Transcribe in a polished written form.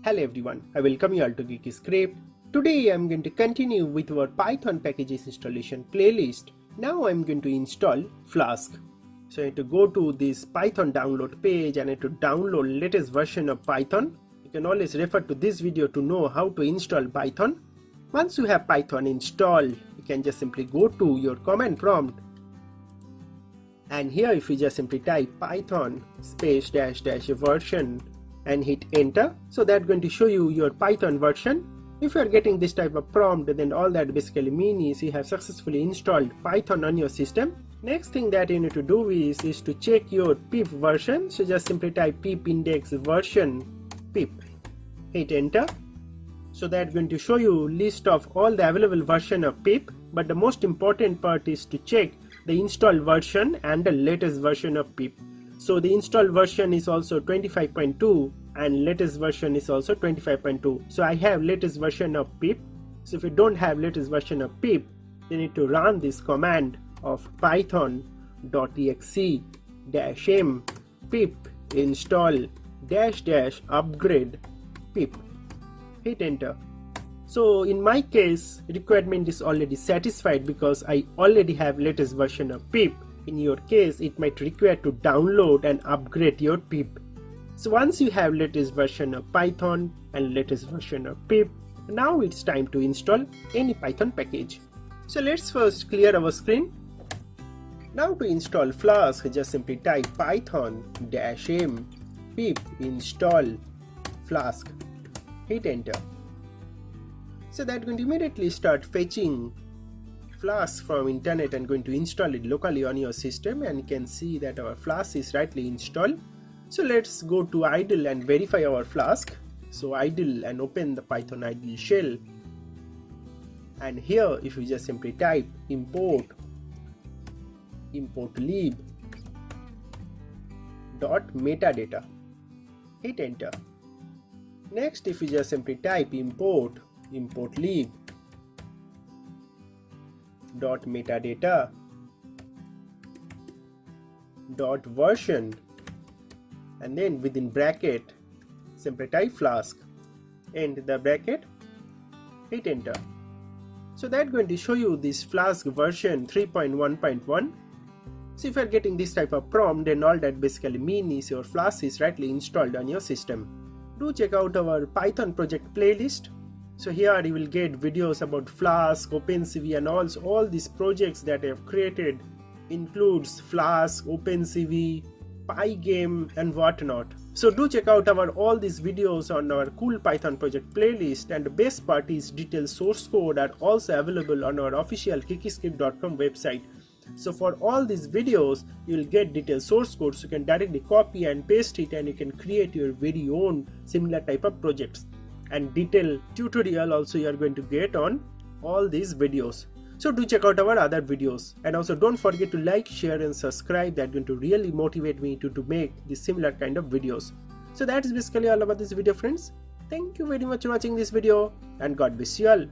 Hello everyone, I welcome you all to Geeky script. Today I am going to continue with our Python packages installation playlist. Now I am going to install Flask. So I need to go to this Python download page and I need to download latest version of Python. You can always refer to this video to know how to install Python. Once you have Python installed, you can just simply go to your command prompt. And here if you just simply type python space dash dash version and hit enter, so that's going to show you your Python version. If you are getting this type of prompt, then all that basically means you have successfully installed Python on your system. Next thing that you need to do is to check your pip version. So just simply type pip index version pip, hit enter. So that's going to show you list of all the available version of pip, but the most important part is to check the installed version and the latest version of pip. So the installed version is also 25.2 and latest version is also 25.2. So I have latest version of pip. So if you don't have latest version of pip, you need to run this command of python.exe -m pip install --upgrade pip. Hit enter. So in my case, requirement is already satisfied because I already have latest version of pip. In your case, it might require to download and upgrade your pip. So once you have latest version of Python and latest version of pip, now it's time to install any Python package. So let's first clear our screen. Now to install Flask, just simply type python-m pip install Flask. Hit enter. So that's going to immediately start fetching Flask from internet and going to install it locally on your system, and you can see that our Flask is rightly installed. So let's go to idle and verify our Flask. So idle and open the Python idle shell, and here if you just simply type importlib.metadata, hit enter. Next if you just simply type importlib.metadata.version, and then within bracket simply type Flask, end the bracket, hit enter. So that's going to show you this Flask version 3.1.1. So if you are getting this type of prompt, then all that basically means is your Flask is rightly installed on your system. Do check out our Python project playlist. So here you will get videos about Flask, OpenCV, and also all these projects that I have created includes Flask, OpenCV, Pygame and whatnot. So do check out all these videos on our cool Python project playlist, and the best part is detailed source code are also available on our official geekyscript.com website. So for all these videos you will get detailed source code, so you can directly copy and paste it and you can create your very own similar type of projects, and detailed tutorial also you are going to get on all these videos. So do check out our other videos, and also don't forget to like, share and subscribe. That's going to really motivate me to make this similar kind of videos. So that is basically all about this video, friends. Thank you very much for watching this video, and God bless you all.